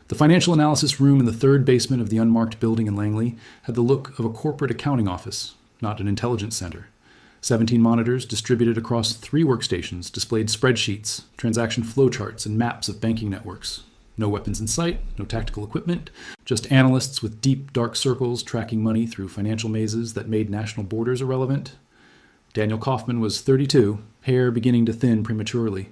The financial analysis room in the third basement of the unmarked building in Langley had the look of a corporate accounting office, not an intelligence center. 17 monitors distributed across 3 workstations displayed spreadsheets, transaction flowcharts, and maps of banking networks. No weapons in sight, no tactical equipment, just analysts with deep, dark circles tracking money through financial mazes that made national borders irrelevant. Daniel Kaufman was 32, hair beginning to thin prematurely,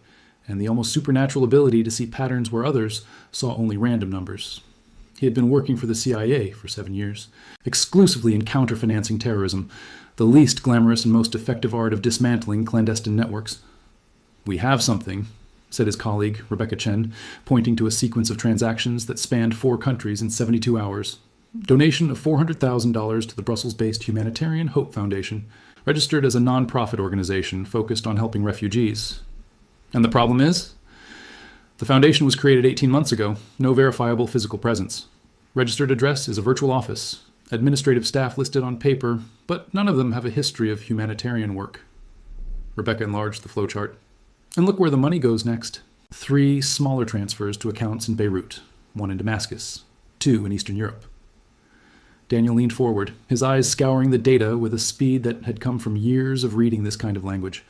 and the almost supernatural ability to see patterns where others saw only random numbers. He had been working for the CIA for 7 years, exclusively in counter-financing terrorism, the least glamorous and most effective art of dismantling clandestine networks. "We have something," said his colleague, Rebecca Chen, pointing to a sequence of transactions that spanned 4 countries in 72 hours. Donation of $400,000 to the Brussels-based Humanitarian Hope Foundation, registered as a non-profit organization focused on helping refugees. And the problem is? The foundation was created 18 months ago, no verifiable physical presence. Registered address is a virtual office, administrative staff listed on paper, but none of them have a history of humanitarian work. Rebecca enlarged the flowchart. And look where the money goes next. 3 smaller transfers to accounts in Beirut, 1 in Damascus, 2 in Eastern Europe. Daniel leaned forward, his eyes scouring the data with a speed that had come from years of reading this kind of language.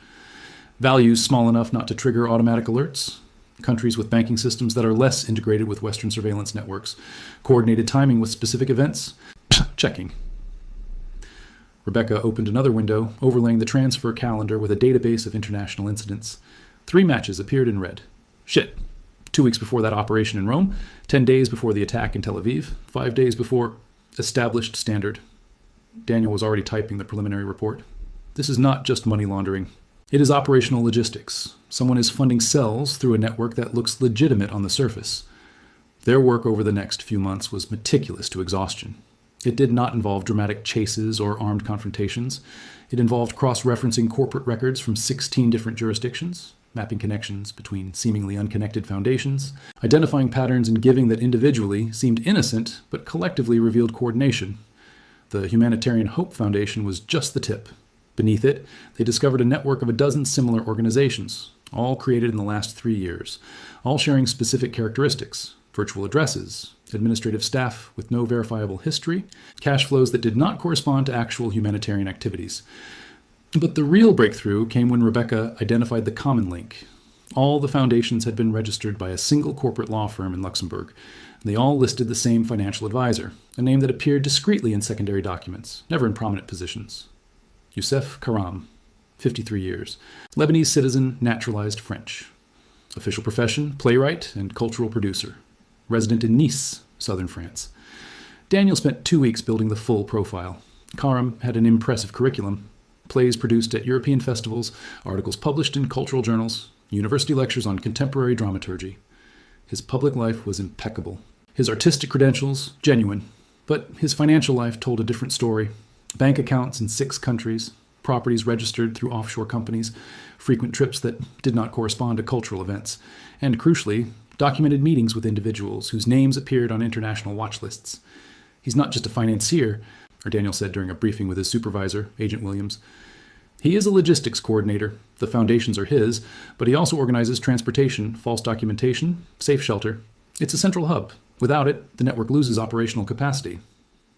Values small enough not to trigger automatic alerts. Countries with banking systems that are less integrated with Western surveillance networks. Coordinated timing with specific events. Checking. Rebecca opened another window, overlaying the transfer calendar with a database of international incidents. 3 matches appeared in red. Shit. 2 weeks before that operation in Rome, 10 days before the attack in Tel Aviv, 5 days before established standard. Daniel was already typing the preliminary report. This is not just money laundering. It is operational logistics. Someone is funding cells through a network that looks legitimate on the surface. Their work over the next few months was meticulous to exhaustion. It did not involve dramatic chases or armed confrontations. It involved cross-referencing corporate records from 16 different jurisdictions, mapping connections between seemingly unconnected foundations, identifying patterns in giving that individually seemed innocent but collectively revealed coordination. The Humanitarian Hope Foundation was just the tip. Beneath it, they discovered a network of a dozen similar organizations, all created in the last 3 years, all sharing specific characteristics: virtual addresses, administrative staff with no verifiable history, cash flows that did not correspond to actual humanitarian activities. But the real breakthrough came when Rebecca identified the common link. All the foundations had been registered by a single corporate law firm in Luxembourg. They all listed the same financial advisor, a name that appeared discreetly in secondary documents, never in prominent positions. Youssef Karam, 53 years, Lebanese citizen, naturalized French. Official profession, playwright and cultural producer. Resident in Nice, southern France. Daniel spent 2 weeks building the full profile. Karam had an impressive curriculum. Plays produced at European festivals, articles published in cultural journals, university lectures on contemporary dramaturgy. His public life was impeccable. His artistic credentials, genuine. But his financial life told a different story. Bank accounts in 6 countries, properties registered through offshore companies, frequent trips that did not correspond to cultural events, and crucially, documented meetings with individuals whose names appeared on international watch lists. He's not just a financier, or Daniel said during a briefing with his supervisor, Agent Williams. He is a logistics coordinator. The foundations are his, but he also organizes transportation, false documentation, safe shelter. It's a central hub. Without it, the network loses operational capacity.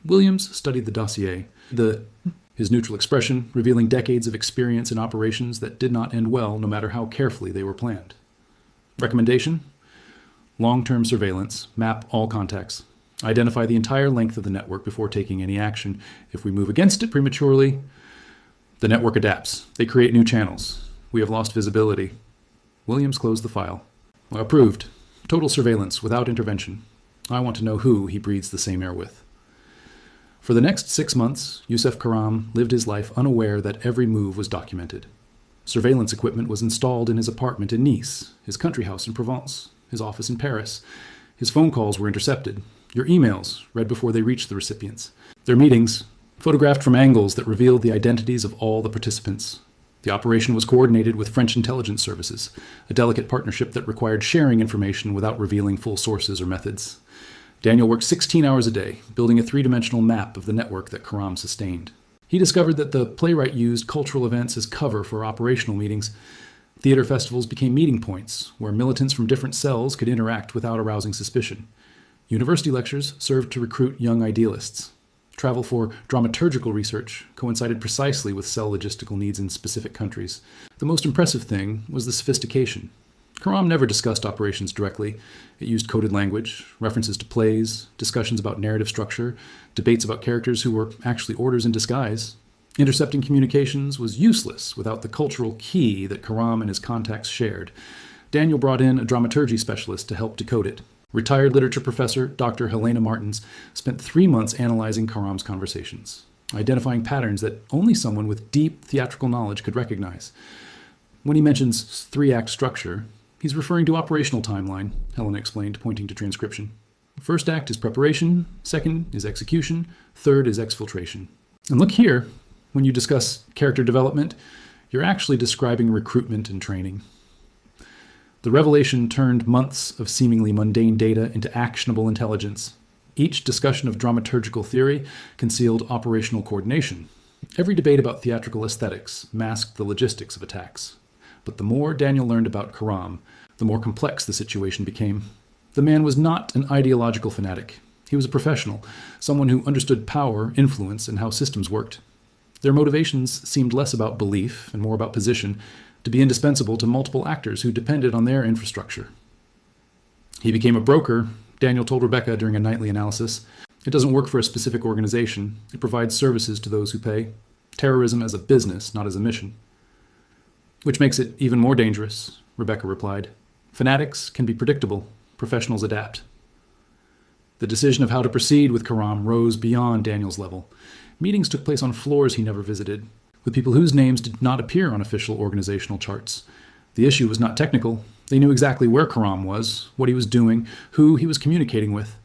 Williams studied the dossier, his neutral expression revealing decades of experience in operations that did not end well no matter how carefully they were planned. Recommendation? Long-term surveillance. Map all contacts. Identify the entire length of the network before taking any action. If we move against it prematurely, the network adapts. They create new channels. We have lost visibility. Williams closed the file. Approved. Total surveillance without intervention. I want to know who he breathes the same air with. For the next 6 months, Youssef Karam lived his life unaware that every move was documented. Surveillance equipment was installed in his apartment in Nice, his country house in Provence, his office in Paris. His phone calls were intercepted. Your emails read before they reached the recipients. Their meetings photographed from angles that revealed the identities of all the participants. The operation was coordinated with French intelligence services, a delicate partnership that required sharing information without revealing full sources or methods. Daniel worked 16 hours a day, building a 3-dimensional map of the network that Karam sustained. He discovered that the playwright used cultural events as cover for operational meetings. Theater festivals became meeting points, where militants from different cells could interact without arousing suspicion. University lectures served to recruit young idealists. Travel for dramaturgical research coincided precisely with cell logistical needs in specific countries. The most impressive thing was the sophistication. Karam never discussed operations directly. It used coded language, references to plays, discussions about narrative structure, debates about characters who were actually orders in disguise. Intercepting communications was useless without the cultural key that Karam and his contacts shared. Daniel brought in a dramaturgy specialist to help decode it. Retired literature professor Dr. Helena Martins spent 3 months analyzing Karam's conversations, identifying patterns that only someone with deep theatrical knowledge could recognize. When he mentions 3-act structure, he's referring to operational timeline, Helena explained, pointing to transcription. First act is preparation, second is execution, third is exfiltration. And look here, when you discuss character development, you're actually describing recruitment and training. The revelation turned months of seemingly mundane data into actionable intelligence. Each discussion of dramaturgical theory concealed operational coordination. Every debate about theatrical aesthetics masked the logistics of attacks. But the more Daniel learned about Karam, the more complex the situation became. The man was not an ideological fanatic. He was a professional, someone who understood power, influence, and how systems worked. Their motivations seemed less about belief and more about position, to be indispensable to multiple actors who depended on their infrastructure. He became a broker, Daniel told Rebecca during a nightly analysis. It doesn't work for a specific organization. It provides services to those who pay. Terrorism as a business, not as a mission. Which makes it even more dangerous, Rebecca replied. Fanatics can be predictable. Professionals adapt. The decision of how to proceed with Karam rose beyond Daniel's level. Meetings took place on floors he never visited, with people whose names did not appear on official organizational charts. The issue was not technical. They knew exactly where Karam was, what he was doing, who he was communicating with.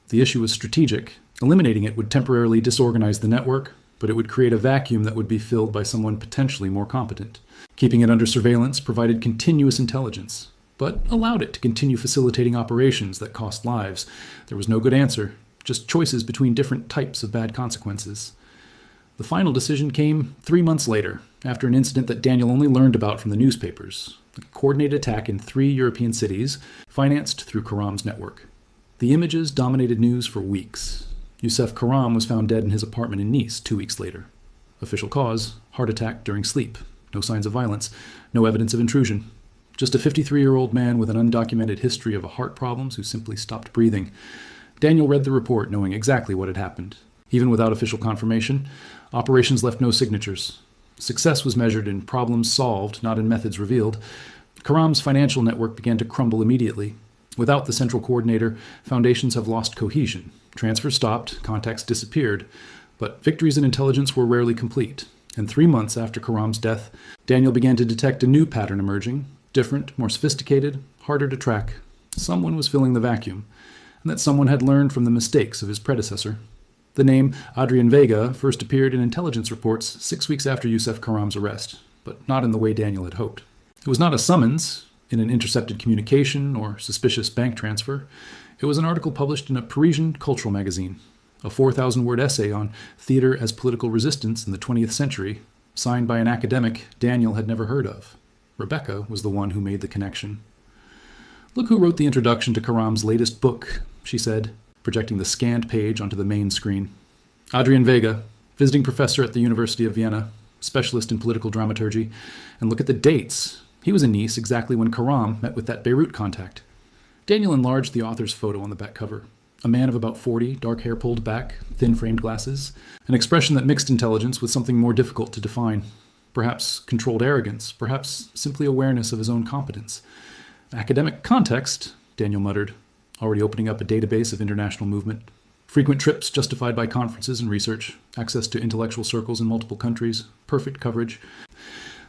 The issue was strategic. Eliminating it would temporarily disorganize the network, but it would create a vacuum that would be filled by someone potentially more competent. Keeping it under surveillance provided continuous intelligence, but allowed it to continue facilitating operations that cost lives. There was no good answer, just choices between different types of bad consequences. The final decision came 3 months later, after an incident that Daniel only learned about from the newspapers, a coordinated attack in 3 European cities, financed through Karam's network. The images dominated news for weeks. Youssef Karam was found dead in his apartment in Nice 2 weeks later. Official cause, heart attack during sleep. No signs of violence, no evidence of intrusion. Just a 53-year-old man with an undocumented history of heart problems who simply stopped breathing. Daniel read the report knowing exactly what had happened. Even without official confirmation, operations left no signatures. Success was measured in problems solved, not in methods revealed. Karam's financial network began to crumble immediately. Without the central coordinator, foundations have lost cohesion. Transfers stopped, contacts disappeared. But victories in intelligence were rarely complete. And 3 months after Karam's death, Daniel began to detect a new pattern emerging. Different, more sophisticated, harder to track. Someone was filling the vacuum. And that someone had learned from the mistakes of his predecessor. The name Adrian Vega first appeared in intelligence reports 6 weeks after Youssef Karam's arrest, but not in the way Daniel had hoped. It was not a summons in an intercepted communication or suspicious bank transfer. It was an article published in a Parisian cultural magazine, a 4,000-word essay on theater as political resistance in the 20th century, signed by an academic Daniel had never heard of. Rebecca was the one who made the connection. "Look who wrote the introduction to Karam's latest book," she said, projecting the scanned page onto the main screen. Adrian Vega, visiting professor at the University of Vienna, specialist in political dramaturgy. And look at the dates. He was in Nice exactly when Karam met with that Beirut contact. Daniel enlarged the author's photo on the back cover. A man of about 40, dark hair pulled back, thin-framed glasses, an expression that mixed intelligence with something more difficult to define. Perhaps controlled arrogance, perhaps simply awareness of his own competence. Academic context, Daniel muttered, already opening up a database of international movement. Frequent trips justified by conferences and research, access to intellectual circles in multiple countries, perfect coverage.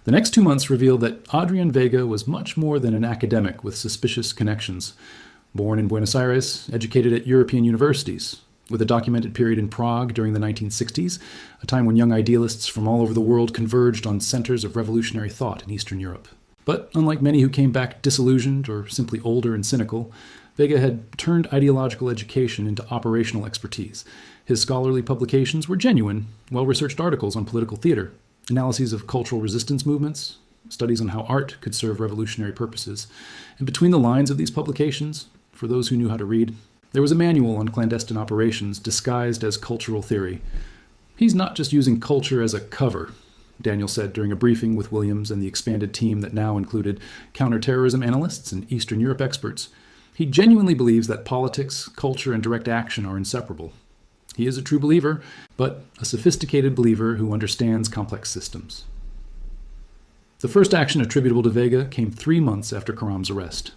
The next 2 months revealed that Adrian Vega was much more than an academic with suspicious connections. Born in Buenos Aires, educated at European universities, with a documented period in Prague during the 1960s, a time when young idealists from all over the world converged on centers of revolutionary thought in Eastern Europe. But unlike many who came back disillusioned or simply older and cynical, Vega had turned ideological education into operational expertise. His scholarly publications were genuine, well-researched articles on political theater, analyses of cultural resistance movements, studies on how art could serve revolutionary purposes. And between the lines of these publications, for those who knew how to read, There was a manual on clandestine operations disguised as cultural theory. He's not just using culture as a cover, Daniel said during a briefing with Williams and the expanded team that now included counterterrorism analysts and Eastern Europe experts. He genuinely believes that politics, culture, and direct action are inseparable. He is a true believer, but a sophisticated believer who understands complex systems. The first action attributable to Vega came 3 months after Karam's arrest.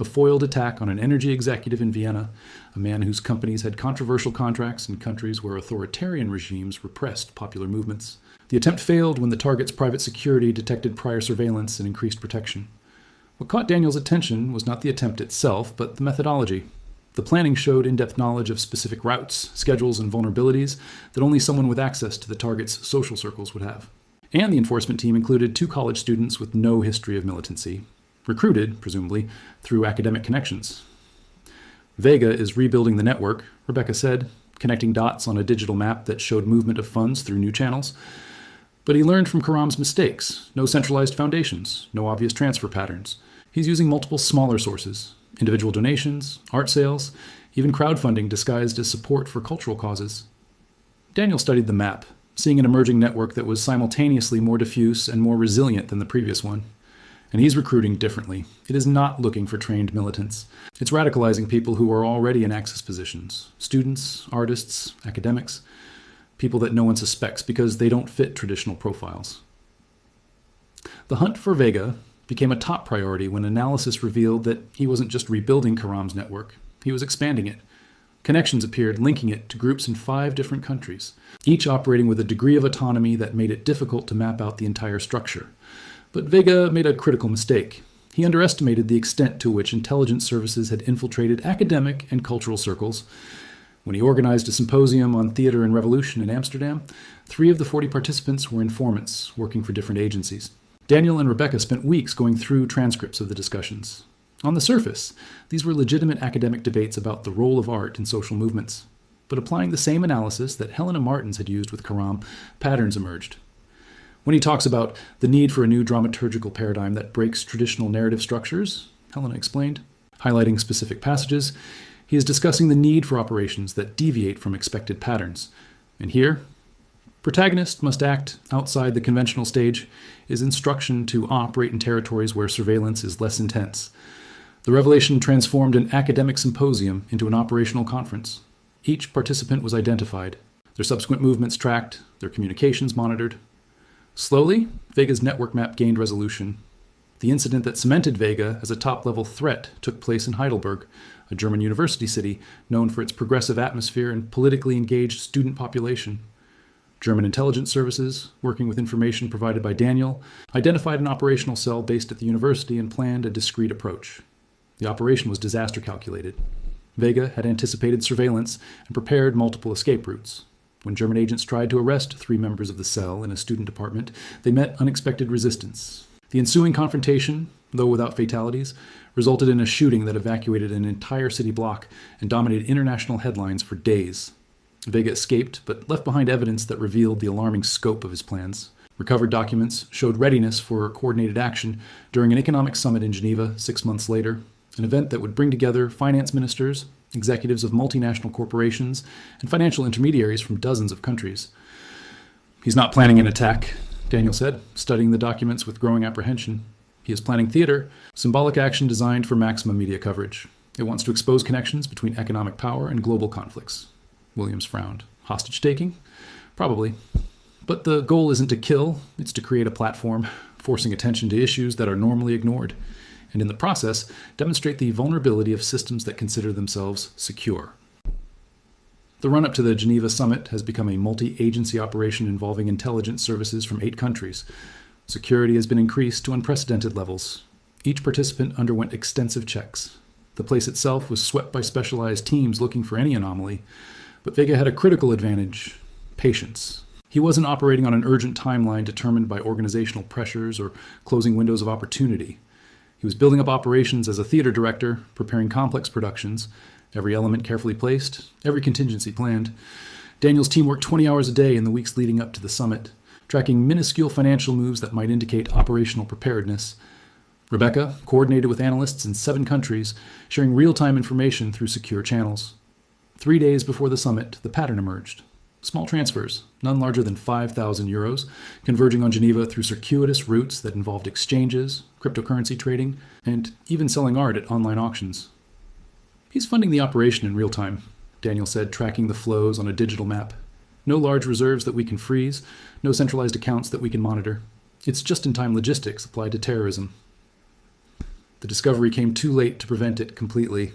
A foiled attack on an energy executive in Vienna, a man whose companies had controversial contracts in countries where authoritarian regimes repressed popular movements. The attempt failed when the target's private security detected prior surveillance and increased protection. What caught Daniel's attention was not the attempt itself, but the methodology. The planning showed in-depth knowledge of specific routes, schedules, and vulnerabilities that only someone with access to the target's social circles would have. And the enforcement team included 2 college students with no history of militancy, recruited, presumably, through academic connections. Vega is rebuilding the network, Rebecca said, connecting dots on a digital map that showed movement of funds through new channels. But he learned from Karam's mistakes. No centralized foundations, no obvious transfer patterns. He's using multiple smaller sources, individual donations, art sales, even crowdfunding disguised as support for cultural causes. Daniel studied the map, seeing an emerging network that was simultaneously more diffuse and more resilient than the previous one. And he's recruiting differently. It is not looking for trained militants. It's radicalizing people who are already in access positions. Students, artists, academics, people that no one suspects because they don't fit traditional profiles. The hunt for Vega became a top priority when analysis revealed that he wasn't just rebuilding Karam's network, he was expanding it. Connections appeared linking it to groups in 5 different countries, each operating with a degree of autonomy that made it difficult to map out the entire structure. But Vega made a critical mistake. He underestimated the extent to which intelligence services had infiltrated academic and cultural circles. When he organized a symposium on theater and revolution in Amsterdam, 3 of the 40 participants were informants working for different agencies. Daniel and Rebecca spent weeks going through transcripts of the discussions. On the surface, these were legitimate academic debates about the role of art in social movements. But applying the same analysis that Helena Martins had used with Karam, patterns emerged. When he talks about the need for a new dramaturgical paradigm that breaks traditional narrative structures, Helena explained, highlighting specific passages, he is discussing the need for operations that deviate from expected patterns. And here, protagonist must act outside the conventional stage is instruction to operate in territories where surveillance is less intense. The revelation transformed an academic symposium into an operational conference. Each participant was identified, their subsequent movements tracked, their communications monitored. Slowly, Vega's network map gained resolution. The incident that cemented Vega as a top-level threat took place in Heidelberg, a German university city known for its progressive atmosphere and politically engaged student population. German intelligence services, working with information provided by Daniel, identified an operational cell based at the university and planned a discreet approach. The operation was disaster calculated. Vega had anticipated surveillance and prepared multiple escape routes. When German agents tried to arrest 3 members of the cell in a student apartment, they met unexpected resistance. The ensuing confrontation, though without fatalities, resulted in a shooting that evacuated an entire city block and dominated international headlines for days. Vega escaped, but left behind evidence that revealed the alarming scope of his plans. Recovered documents showed readiness for coordinated action during an economic summit in Geneva 6 months later, an event that would bring together finance ministers, executives of multinational corporations, and financial intermediaries from dozens of countries. He's not planning an attack, Daniel said, studying the documents with growing apprehension. He is planning theater, symbolic action designed for maximum media coverage. It wants to expose connections between economic power and global conflicts. Williams frowned. Hostage-taking? Probably. But the goal isn't to kill, it's to create a platform, forcing attention to issues that are normally ignored, and in the process, demonstrate the vulnerability of systems that consider themselves secure. The run-up to the Geneva summit has become a multi-agency operation involving intelligence services from 8 countries. Security has been increased to unprecedented levels. Each participant underwent extensive checks. The place itself was swept by specialized teams looking for any anomaly. But Vega had a critical advantage: patience. He wasn't operating on an urgent timeline determined by organizational pressures or closing windows of opportunity. He was building up operations as a theater director, preparing complex productions, every element carefully placed, every contingency planned. Daniel's team worked 20 hours a day in the weeks leading up to the summit, tracking minuscule financial moves that might indicate operational preparedness. Rebecca coordinated with analysts in 7 countries, sharing real-time information through secure channels. 3 days before the summit, the pattern emerged. Small transfers, none larger than 5,000 euros, converging on Geneva through circuitous routes that involved exchanges, cryptocurrency trading, and even selling art at online auctions. He's funding the operation in real time, Daniel said, tracking the flows on a digital map. No large reserves that we can freeze, no centralized accounts that we can monitor. It's just-in-time logistics applied to terrorism. The discovery came too late to prevent it completely.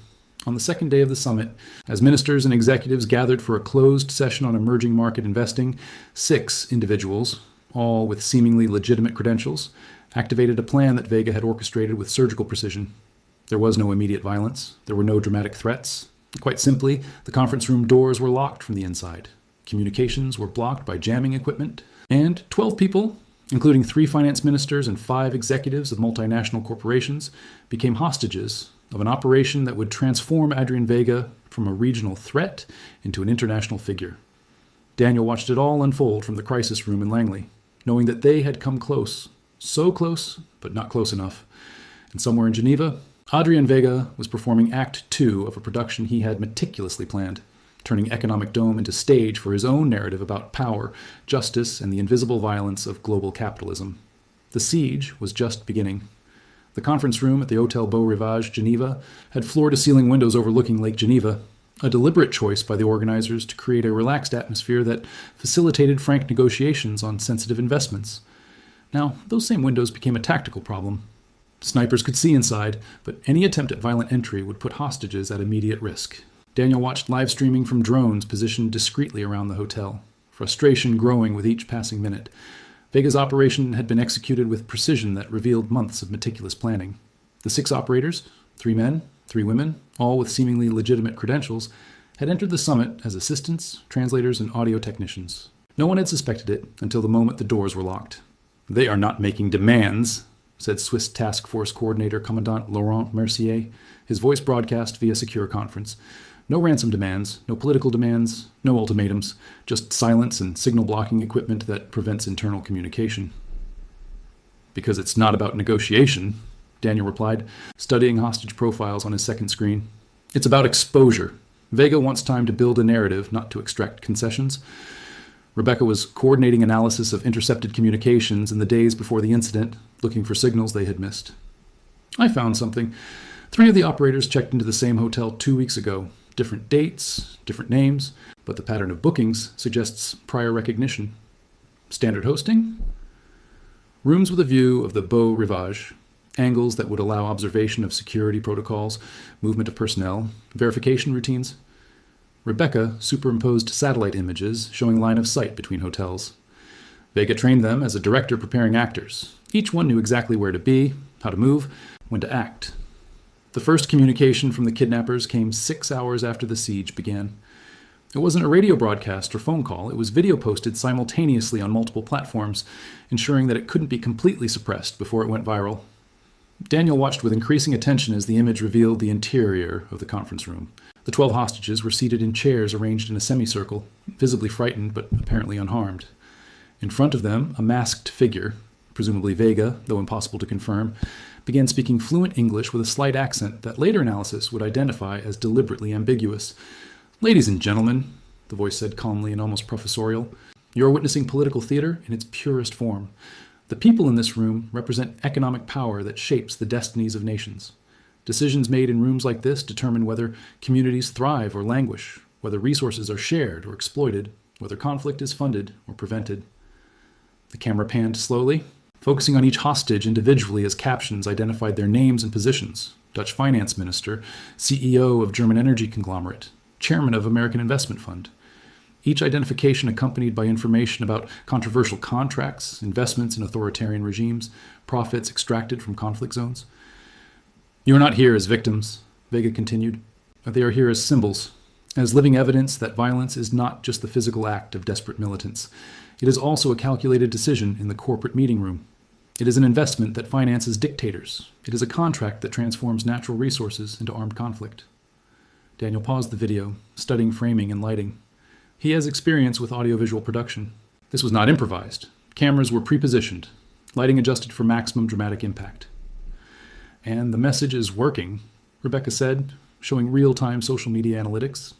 On the second day of the summit, as ministers and executives gathered for a closed session on emerging market investing, 6 individuals, all with seemingly legitimate credentials, activated a plan that Vega had orchestrated with surgical precision. There was no immediate violence. There were no dramatic threats. Quite simply, the conference room doors were locked from the inside. Communications were blocked by jamming equipment, and 12 people, including 3 finance ministers and 5 executives of multinational corporations, became hostages of an operation that would transform Adrian Vega from a regional threat into an international figure. Daniel watched it all unfold from the crisis room in Langley, knowing that they had come close, so close, but not close enough. And somewhere in Geneva, Adrian Vega was performing Act 2 of a production he had meticulously planned, turning Economic Dome into stage for his own narrative about power, justice, and the invisible violence of global capitalism. The siege was just beginning. The conference room at the Hotel Beau Rivage, Geneva, had floor-to-ceiling windows overlooking Lake Geneva, a deliberate choice by the organizers to create a relaxed atmosphere that facilitated frank negotiations on sensitive investments. Now, those same windows became a tactical problem. Snipers could see inside, but any attempt at violent entry would put hostages at immediate risk. Daniel watched live streaming from drones positioned discreetly around the hotel, frustration growing with each passing minute. Vega's operation had been executed with precision that revealed months of meticulous planning. The 6 operators, 3 men, 3 women, all with seemingly legitimate credentials, had entered the summit as assistants, translators, and audio technicians. No one had suspected it until the moment the doors were locked. "They are not making demands," said Swiss Task Force Coordinator Commandant Laurent Mercier, his voice broadcast via secure conference. "No ransom demands, no political demands, no ultimatums, just silence and signal-blocking equipment that prevents internal communication." "Because it's not about negotiation," Daniel replied, studying hostage profiles on his second screen. "It's about exposure. Vega wants time to build a narrative, not to extract concessions." Rebecca was coordinating analysis of intercepted communications in the days before the incident, looking for signals they had missed. "I found something. 3 of the operators checked into the same hotel 2 weeks ago. Different dates, different names, but the pattern of bookings suggests prior recognition. Standard hosting? Rooms with a view of the Beau Rivage, angles that would allow observation of security protocols, movement of personnel, verification routines. Rebecca superimposed satellite images showing line of sight between hotels. Vega trained them as a director preparing actors. Each one knew exactly where to be, how to move, when to act. The first communication from the kidnappers came 6 hours after the siege began. It wasn't a radio broadcast or phone call. It was video posted simultaneously on multiple platforms, ensuring that it couldn't be completely suppressed before it went viral. Daniel watched with increasing attention as the image revealed the interior of the conference room. The 12 hostages were seated in chairs arranged in a semicircle, visibly frightened but apparently unharmed. In front of them, a masked figure, presumably Vega, though impossible to confirm, began speaking fluent English with a slight accent that later analysis would identify as deliberately ambiguous. "Ladies and gentlemen," the voice said calmly and almost professorial, "you are witnessing political theater in its purest form. The people in this room represent economic power that shapes the destinies of nations. Decisions made in rooms like this determine whether communities thrive or languish, whether resources are shared or exploited, whether conflict is funded or prevented." The camera panned slowly, focusing on each hostage individually as captions identified their names and positions. Dutch finance minister, CEO of German energy conglomerate, chairman of American Investment Fund. Each identification accompanied by information about controversial contracts, investments in authoritarian regimes, profits extracted from conflict zones. "You are not here as victims," Vega continued. "They are here as symbols, as living evidence that violence is not just the physical act of desperate militants. It is also a calculated decision in the corporate meeting room. It is an investment that finances dictators. It is a contract that transforms natural resources into armed conflict." Daniel paused the video, studying framing and lighting. He has experience with audiovisual production. This was not improvised. Cameras were pre-positioned, lighting adjusted for maximum dramatic impact. "And the message is working," Rebecca said, showing real-time social media analytics.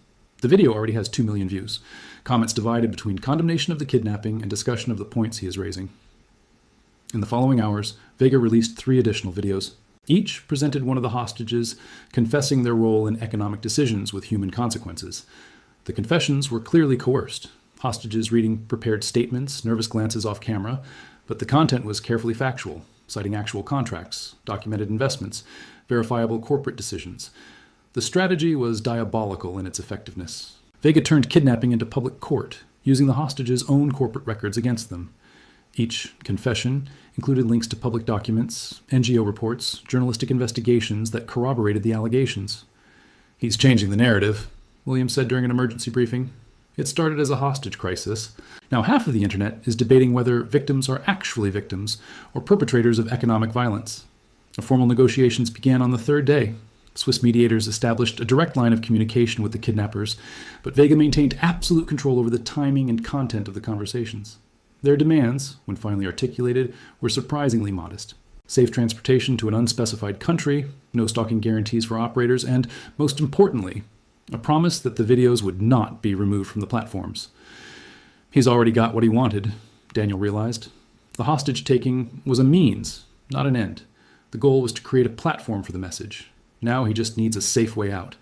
The video already has 2 million views. Comments divided between condemnation of the kidnapping and discussion of the points he is raising. In the following hours, Vega released 3 additional videos. Each presented one of the hostages confessing their role in economic decisions with human consequences. The confessions were clearly coerced. Hostages reading prepared statements, nervous glances off camera, but the content was carefully factual, citing actual contracts, documented investments, verifiable corporate decisions. The strategy was diabolical in its effectiveness. Vega turned kidnapping into public court, using the hostages' own corporate records against them. Each confession included links to public documents, NGO reports, journalistic investigations that corroborated the allegations. "He's changing the narrative," Williams said during an emergency briefing. "It started as a hostage crisis. Now half of the internet is debating whether victims are actually victims or perpetrators of economic violence." Formal negotiations began on the 3rd day. Swiss mediators established a direct line of communication with the kidnappers, but Vega maintained absolute control over the timing and content of the conversations. Their demands, when finally articulated, were surprisingly modest. Safe transportation to an unspecified country, no stalking guarantees for operators, and, most importantly, a promise that the videos would not be removed from the platforms. He's already got what he wanted, Daniel realized. The hostage-taking was a means, not an end. The goal was to create a platform for the message. Now he just needs a safe way out.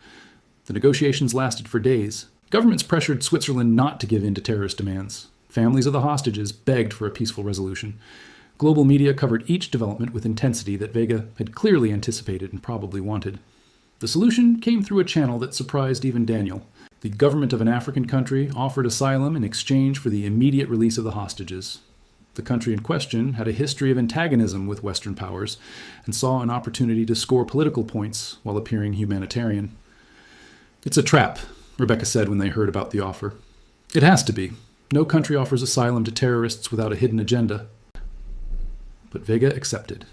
The negotiations lasted for days. Governments pressured Switzerland not to give in to terrorist demands. Families of the hostages begged for a peaceful resolution. Global media covered each development with intensity that Vega had clearly anticipated and probably wanted. The solution came through a channel that surprised even Daniel. The government of an African country offered asylum in exchange for the immediate release of the hostages. The country in question had a history of antagonism with Western powers and saw an opportunity to score political points while appearing humanitarian. "It's a trap," Rebecca said when they heard about the offer. "It has to be. No country offers asylum to terrorists without a hidden agenda." But Vega accepted.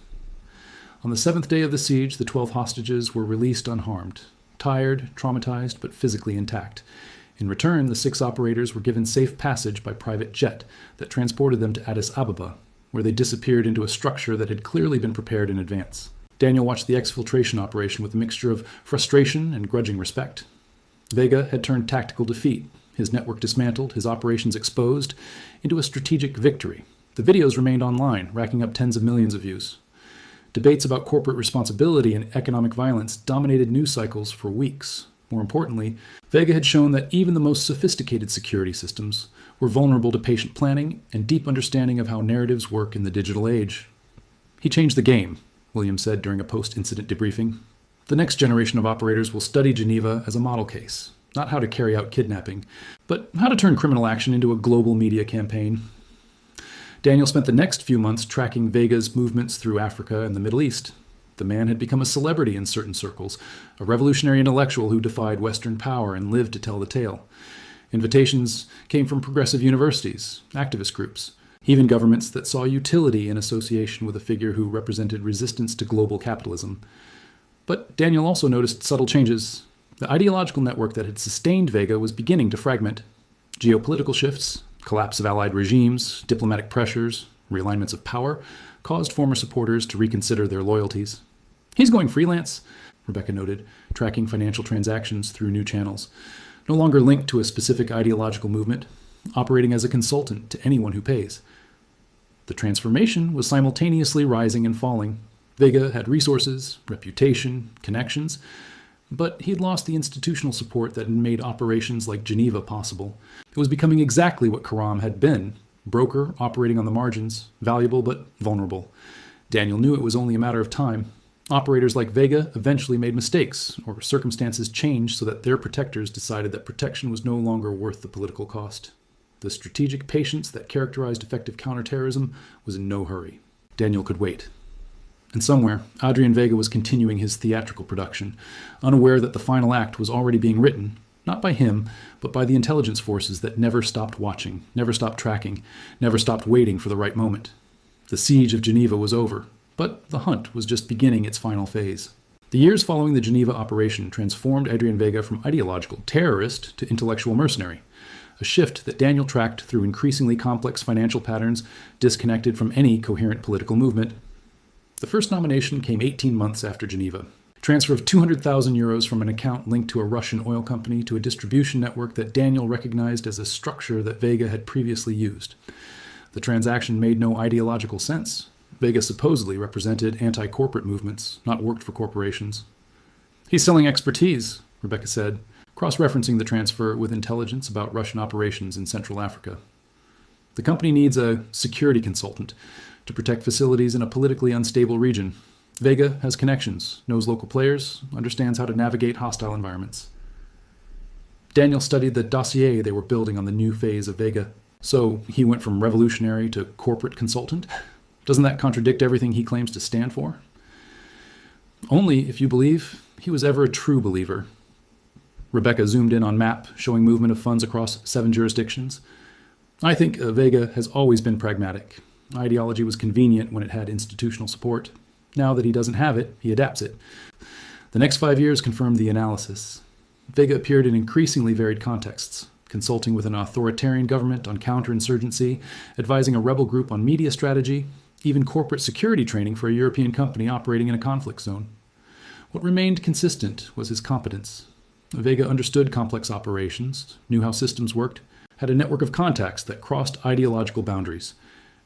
On the 7th day of the siege, the 12 hostages were released unharmed, tired, traumatized, but physically intact. In return, the 6 operators were given safe passage by private jet that transported them to Addis Ababa, where they disappeared into a structure that had clearly been prepared in advance. Daniel watched the exfiltration operation with a mixture of frustration and grudging respect. Vega had turned tactical defeat, his network dismantled, his operations exposed, into a strategic victory. The videos remained online, racking up tens of millions of views. Debates about corporate responsibility and economic violence dominated news cycles for weeks. More importantly, Vega had shown that even the most sophisticated security systems were vulnerable to patient planning and deep understanding of how narratives work in the digital age. "He changed the game," Williams said during a post-incident debriefing. "The next generation of operators will study Geneva as a model case, not how to carry out kidnapping, but how to turn criminal action into a global media campaign." Daniel spent the next few months tracking Vega's movements through Africa and the Middle East. The man had become a celebrity in certain circles, a revolutionary intellectual who defied Western power and lived to tell the tale. Invitations came from progressive universities, activist groups, even governments that saw utility in association with a figure who represented resistance to global capitalism. But Daniel also noticed subtle changes. The ideological network that had sustained Vega was beginning to fragment. Geopolitical shifts, collapse of allied regimes, diplomatic pressures, realignments of power caused former supporters to reconsider their loyalties. "He's going freelance," Rebecca noted, tracking financial transactions through new channels. No longer linked to a specific ideological movement, operating as a consultant to anyone who pays. The transformation was simultaneously rising and falling. Vega had resources, reputation, connections, but he'd lost the institutional support that had made operations like Geneva possible. It was becoming exactly what Karam had been, broker operating on the margins, valuable but vulnerable. Daniel knew it was only a matter of time. Operators like Vega eventually made mistakes, or circumstances changed so that their protectors decided that protection was no longer worth the political cost. The strategic patience that characterized effective counterterrorism was in no hurry. Daniel could wait. And somewhere, Adrian Vega was continuing his theatrical production, unaware that the final act was already being written, not by him, but by the intelligence forces that never stopped watching, never stopped tracking, never stopped waiting for the right moment. The siege of Geneva was over, but the hunt was just beginning its final phase. The years following the Geneva operation transformed Adrian Vega from ideological terrorist to intellectual mercenary, a shift that Daniel tracked through increasingly complex financial patterns disconnected from any coherent political movement. The first nomination came 18 months after Geneva. Transfer of 200,000 euros from an account linked to a Russian oil company to a distribution network that Daniel recognized as a structure that Vega had previously used. The transaction made no ideological sense. Vega supposedly represented anti-corporate movements, not worked for corporations. He's selling expertise, Rebecca said, cross-referencing the transfer with intelligence about Russian operations in Central Africa. The company needs a security consultant to protect facilities in a politically unstable region. Vega has connections, knows local players, understands how to navigate hostile environments. Daniel studied the dossier they were building on the new phase of Vega. So he went from revolutionary to corporate consultant? Doesn't that contradict everything he claims to stand for? Only if you believe he was ever a true believer. Rebecca zoomed in on map, showing movement of funds across 7 jurisdictions. I think Vega has always been pragmatic. Ideology was convenient when it had institutional support. Now that he doesn't have it, he adapts it. The next 5 years confirmed the analysis. Vega appeared in increasingly varied contexts, consulting with an authoritarian government on counterinsurgency, advising a rebel group on media strategy, even corporate security training for a European company operating in a conflict zone. What remained consistent was his competence. Vega understood complex operations, knew how systems worked, had a network of contacts that crossed ideological boundaries.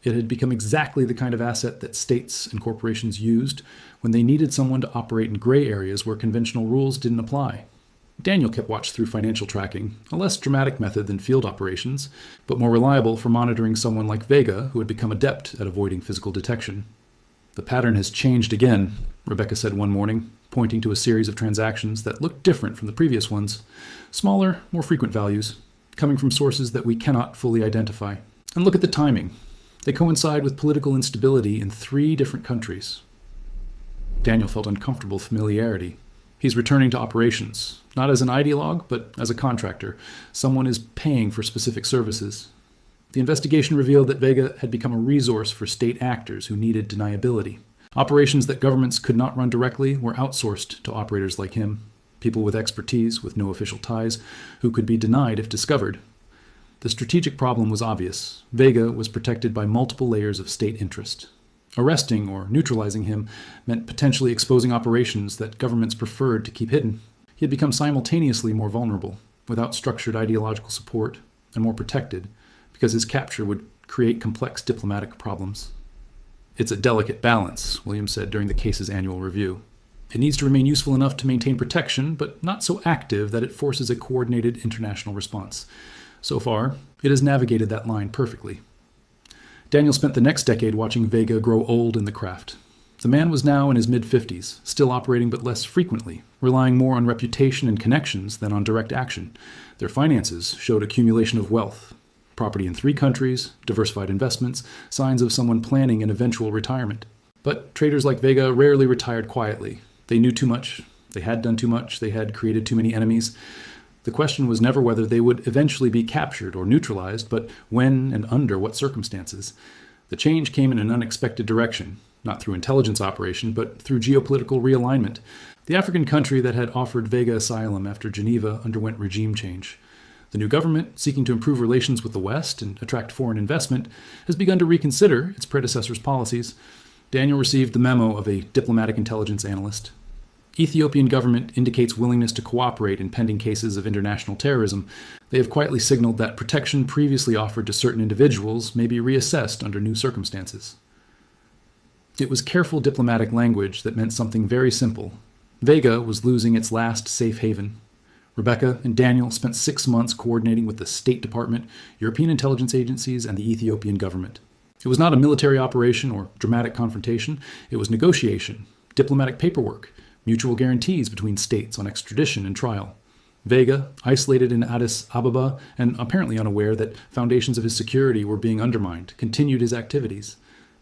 It had become exactly the kind of asset that states and corporations used when they needed someone to operate in gray areas where conventional rules didn't apply. Daniel kept watch through financial tracking, a less dramatic method than field operations, but more reliable for monitoring someone like Vega, who had become adept at avoiding physical detection. The pattern has changed again, Rebecca said one morning, pointing to a series of transactions that looked different from the previous ones. Smaller, more frequent values, coming from sources that we cannot fully identify. And look at the timing. They coincide with political instability in 3 different countries. Daniel felt uncomfortable familiarity. He's returning to operations, not as an ideologue, but as a contractor. Someone is paying for specific services. The investigation revealed that Vega had become a resource for state actors who needed deniability. Operations that governments could not run directly were outsourced to operators like him, people with expertise, with no official ties, who could be denied if discovered. The strategic problem was obvious. Vega was protected by multiple layers of state interest. Arresting or neutralizing him meant potentially exposing operations that governments preferred to keep hidden. He had become simultaneously more vulnerable, without structured ideological support, and more protected, because his capture would create complex diplomatic problems. It's a delicate balance, Williams said during the case's annual review. It needs to remain useful enough to maintain protection, but not so active that it forces a coordinated international response. So far, it has navigated that line perfectly. Daniel spent the next decade watching Vega grow old in the craft. The man was now in his mid-50s, still operating but less frequently, relying more on reputation and connections than on direct action. Their finances showed accumulation of wealth. Property in 3 countries, diversified investments, signs of someone planning an eventual retirement. But traders like Vega rarely retired quietly. They knew too much, they had done too much, they had created too many enemies. The question was never whether they would eventually be captured or neutralized, but when and under what circumstances. The change came in an unexpected direction, not through intelligence operation, but through geopolitical realignment. The African country that had offered Vega asylum after Geneva underwent regime change. The new government, seeking to improve relations with the West and attract foreign investment, has begun to reconsider its predecessor's policies. Daniel received the memo of a diplomatic intelligence analyst. Ethiopian government indicates willingness to cooperate in pending cases of international terrorism. They have quietly signaled that protection previously offered to certain individuals may be reassessed under new circumstances. It was careful diplomatic language that meant something very simple. Vega was losing its last safe haven. Rebecca and Daniel spent 6 months coordinating with the State Department, European intelligence agencies, and the Ethiopian government. It was not a military operation or dramatic confrontation. It was negotiation, diplomatic paperwork, mutual guarantees between states on extradition and trial. Vega, isolated in Addis Ababa and apparently unaware that foundations of his security were being undermined, continued his activities.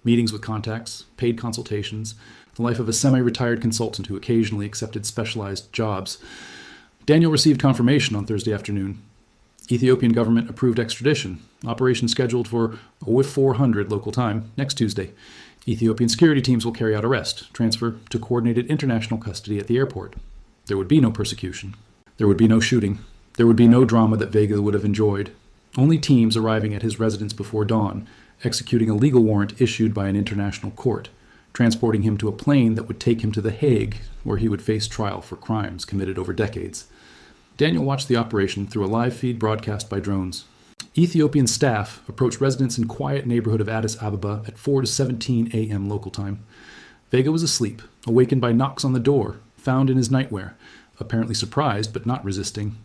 Meetings with contacts, paid consultations, the life of a semi-retired consultant who occasionally accepted specialized jobs. Daniel received confirmation on Thursday afternoon. Ethiopian government approved extradition, operation scheduled for 400 local time next Tuesday. Ethiopian security teams will carry out arrest, transfer to coordinated international custody at the airport. There would be no persecution. There would be no shooting. There would be no drama that Vega would have enjoyed. Only teams arriving at his residence before dawn, executing a legal warrant issued by an international court, transporting him to a plane that would take him to The Hague, where he would face trial for crimes committed over decades. Daniel watched the operation through a live feed broadcast by drones. Ethiopian staff approached residents in quiet neighborhood of Addis Ababa at 4 to 17 a.m. local time. Vega was asleep, awakened by knocks on the door, found in his nightwear, apparently surprised but not resisting.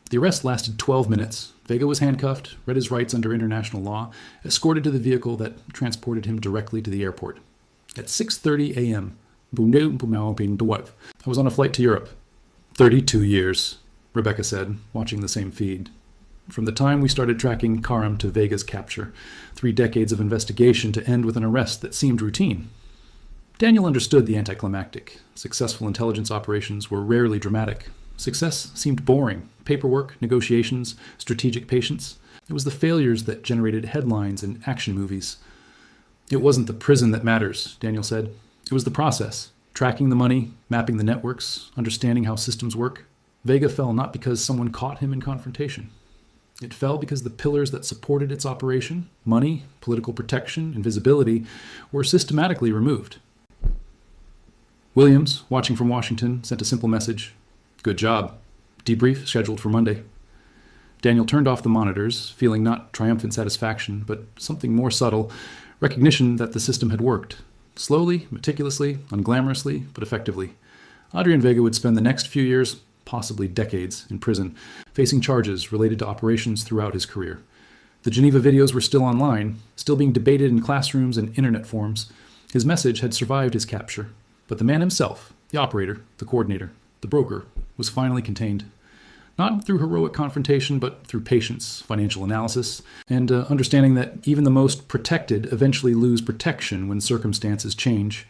The arrest lasted 12 minutes. Vega was handcuffed, read his rights under international law, escorted to the vehicle that transported him directly to the airport. At 6:30 a.m., I was on a flight to Europe. 32 years, Rebecca said, watching the same feed. From the time we started tracking Karam to Vega's capture, 3 decades of investigation to end with an arrest that seemed routine. Daniel understood the anticlimactic. Successful intelligence operations were rarely dramatic. Success seemed boring. Paperwork, negotiations, strategic patience. It was the failures that generated headlines and action movies. It wasn't the prison that matters, Daniel said. It was the process. Tracking the money, mapping the networks, understanding how systems work. Vega fell not because someone caught him in confrontation. It fell because the pillars that supported its operation, money, political protection, and visibility, were systematically removed. Williams, watching from Washington, sent a simple message. Good job. Debrief scheduled for Monday. Daniel turned off the monitors, feeling not triumphant satisfaction, but something more subtle, recognition that the system had worked. Slowly, meticulously, unglamorously, but effectively. Adrian Vega would spend the next few years, possibly decades, in prison, facing charges related to operations throughout his career. The Geneva videos were still online, still being debated in classrooms and internet forums. His message had survived his capture, but the man himself, the operator, the coordinator, the broker, was finally contained. Not through heroic confrontation, but through patience, financial analysis, and understanding that even the most protected eventually lose protection when circumstances change.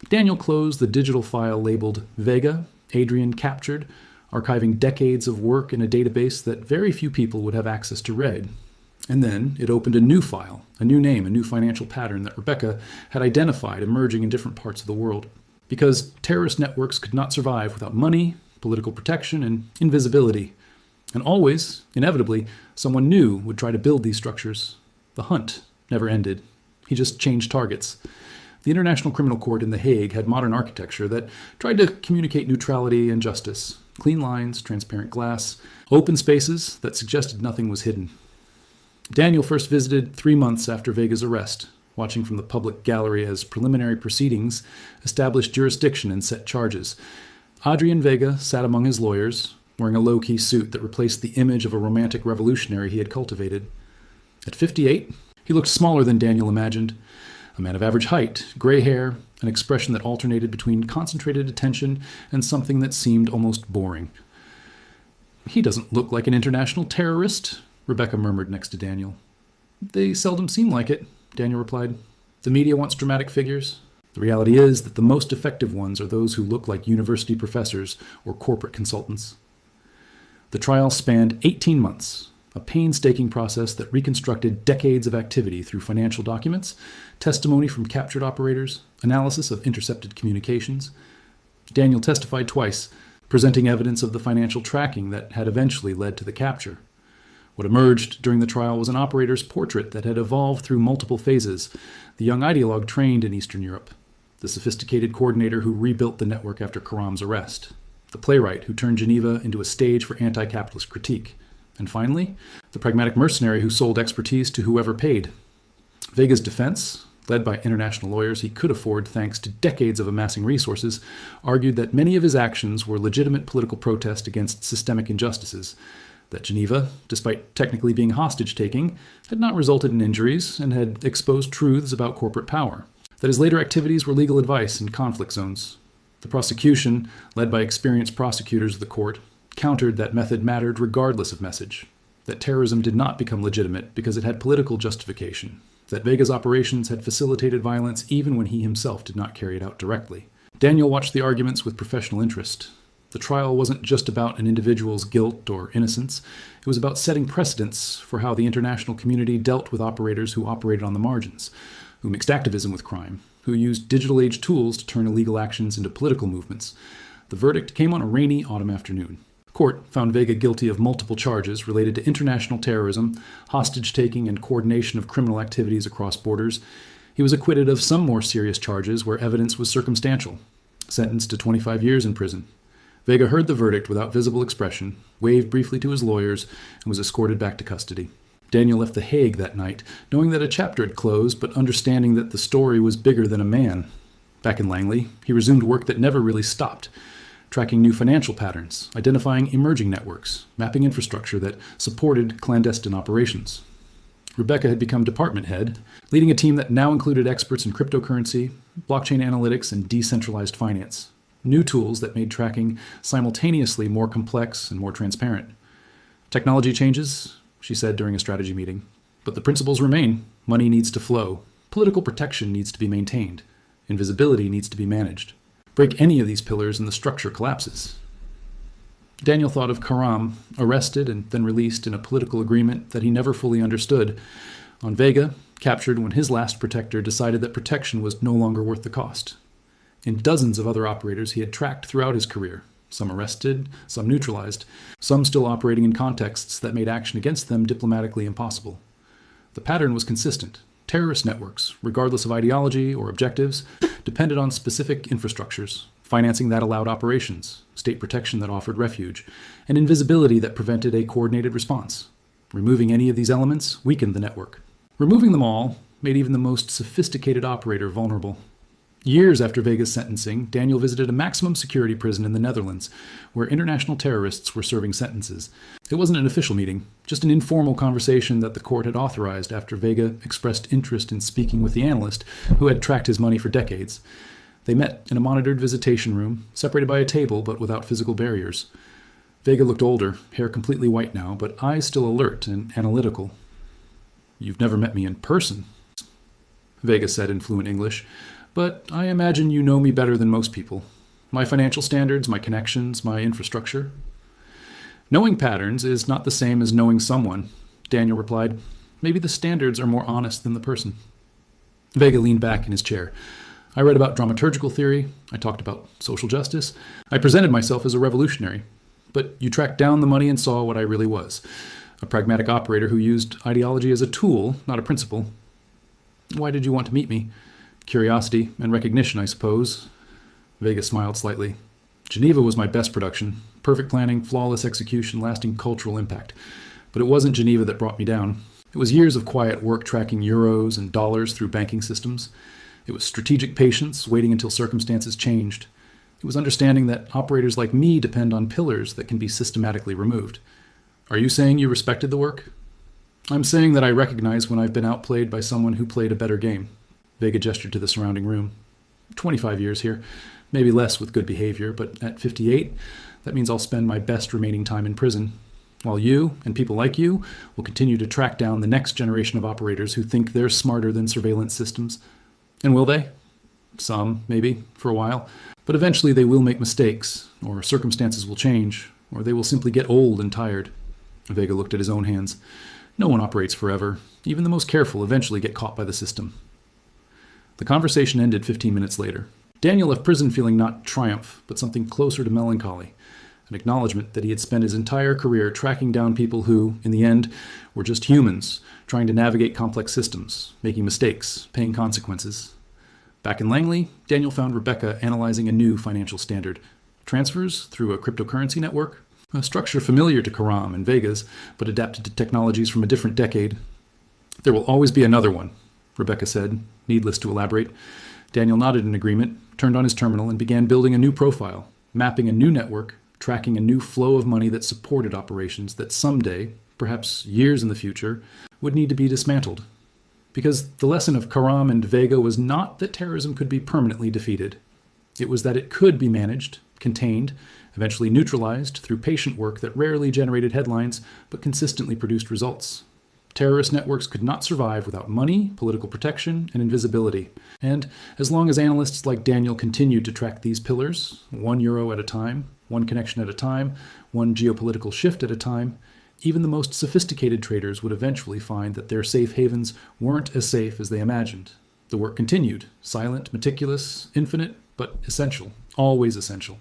Daniel closed the digital file labeled Vega, Adrian Captured, archiving decades of work in a database that very few people would have access to read. And then it opened a new file, a new name, a new financial pattern that Rebecca had identified emerging in different parts of the world. Because terrorist networks could not survive without money, political protection, and invisibility. And always, inevitably, someone new would try to build these structures. The hunt never ended. He just changed targets. The International Criminal Court in The Hague had modern architecture that tried to communicate neutrality and justice. Clean lines, transparent glass, open spaces that suggested nothing was hidden. Daniel first visited 3 months after Vega's arrest, watching from the public gallery as preliminary proceedings established jurisdiction and set charges. Adrian Vega sat among his lawyers, wearing a low-key suit that replaced the image of a romantic revolutionary he had cultivated. At 58, he looked smaller than Daniel imagined. A man of average height, gray hair, an expression that alternated between concentrated attention and something that seemed almost boring. He doesn't look like an international terrorist, Rebecca murmured next to Daniel. They seldom seem like it, Daniel replied. The media wants dramatic figures. The reality is that the most effective ones are those who look like university professors or corporate consultants. The trial spanned 18 months, a painstaking process that reconstructed decades of activity through financial documents, testimony from captured operators, analysis of intercepted communications. Daniel testified twice, presenting evidence of the financial tracking that had eventually led to the capture. What emerged during the trial was an operator's portrait that had evolved through multiple phases, the young ideologue trained in Eastern Europe, the sophisticated coordinator who rebuilt the network after Karam's arrest, the playwright who turned Geneva into a stage for anti-capitalist critique, and finally, the pragmatic mercenary who sold expertise to whoever paid. Vega's defense, led by international lawyers he could afford thanks to decades of amassing resources, argued that many of his actions were legitimate political protest against systemic injustices, that Geneva, despite technically being hostage-taking, had not resulted in injuries and had exposed truths about corporate power, that his later activities were legal advice in conflict zones. The prosecution, led by experienced prosecutors of the court, countered that method mattered regardless of message, that terrorism did not become legitimate because it had political justification, that Vega's operations had facilitated violence even when he himself did not carry it out directly. Daniel watched the arguments with professional interest. The trial wasn't just about an individual's guilt or innocence. It was about setting precedents for how the international community dealt with operators who operated on the margins, who mixed activism with crime, who used digital age tools to turn illegal actions into political movements. The verdict came on a rainy autumn afternoon. The court found Vega guilty of multiple charges related to international terrorism, hostage-taking, and coordination of criminal activities across borders. He was acquitted of some more serious charges where evidence was circumstantial, sentenced to 25 years in prison. Vega heard the verdict without visible expression, waved briefly to his lawyers, and was escorted back to custody. Daniel left The Hague that night, knowing that a chapter had closed, but understanding that the story was bigger than a man. Back in Langley, he resumed work that never really stopped, tracking new financial patterns, identifying emerging networks, mapping infrastructure that supported clandestine operations. Rebecca had become department head, leading a team that now included experts in cryptocurrency, blockchain analytics, and decentralized finance. New tools that made tracking simultaneously more complex and more transparent. Technology changes, she said during a strategy meeting, but the principles remain. Money needs to flow. Political protection needs to be maintained. Invisibility needs to be managed. Break any of these pillars and the structure collapses. Daniel thought of Karam, arrested and then released in a political agreement that he never fully understood. On Vega, captured when his last protector decided that protection was no longer worth the cost. In dozens of other operators he had tracked throughout his career, some arrested, some neutralized, some still operating in contexts that made action against them diplomatically impossible. The pattern was consistent. Terrorist networks, regardless of ideology or objectives, depended on specific infrastructures, financing that allowed operations, state protection that offered refuge, and invisibility that prevented a coordinated response. Removing any of these elements weakened the network. Removing them all made even the most sophisticated operator vulnerable. Years after Vega's sentencing, Daniel visited a maximum security prison in the Netherlands, where international terrorists were serving sentences. It wasn't an official meeting, just an informal conversation that the court had authorized after Vega expressed interest in speaking with the analyst who had tracked his money for decades. They met in a monitored visitation room, separated by a table but without physical barriers. Vega looked older, hair completely white now, but eyes still alert and analytical. "You've never met me in person," Vega said in fluent English. "But I imagine you know me better than most people. My financial standards, my connections, my infrastructure." "Knowing patterns is not the same as knowing someone," Daniel replied. "Maybe the standards are more honest than the person." Vega leaned back in his chair. "I read about dramaturgical theory. I talked about social justice. I presented myself as a revolutionary. But you tracked down the money and saw what I really was. A pragmatic operator who used ideology as a tool, not a principle. Why did you want to meet me? Curiosity and recognition, I suppose." Vega smiled slightly. "Geneva was my best production. Perfect planning, flawless execution, lasting cultural impact. But it wasn't Geneva that brought me down. It was years of quiet work tracking euros and dollars through banking systems. It was strategic patience, waiting until circumstances changed. It was understanding that operators like me depend on pillars that can be systematically removed. Are you saying you respected the work?" "I'm saying that I recognize when I've been outplayed by someone who played a better game." Vega gestured to the surrounding room. 25 years here, maybe less with good behavior, but at 58, that means I'll spend my best remaining time in prison, while you, and people like you, will continue to track down the next generation of operators who think they're smarter than surveillance systems. And will they? Some, maybe, for a while. But eventually they will make mistakes, or circumstances will change, or they will simply get old and tired. Vega looked at his own hands. No one operates forever. Even the most careful eventually get caught by the system. The conversation ended 15 minutes later. Daniel left prison feeling not triumph, but something closer to melancholy. An acknowledgement that he had spent his entire career tracking down people who, in the end, were just humans, trying to navigate complex systems, making mistakes, paying consequences. Back in Langley, Daniel found Rebecca analyzing a new financial standard. Transfers through a cryptocurrency network, a structure familiar to Karam and Vega's, but adapted to technologies from a different decade. "There will always be another one," Rebecca said, needless to elaborate. Daniel nodded in agreement, turned on his terminal, and began building a new profile, mapping a new network, tracking a new flow of money that supported operations that someday, perhaps years in the future, would need to be dismantled. Because the lesson of Karam and Vega was not that terrorism could be permanently defeated. It was that it could be managed, contained, eventually neutralized through patient work that rarely generated headlines but consistently produced results. Terrorist networks could not survive without money, political protection, and invisibility. And as long as analysts like Daniel continued to track these pillars, €1 at a time, one connection at a time, one geopolitical shift at a time, even the most sophisticated traders would eventually find that their safe havens weren't as safe as they imagined. The work continued, silent, meticulous, infinite, but essential, always essential.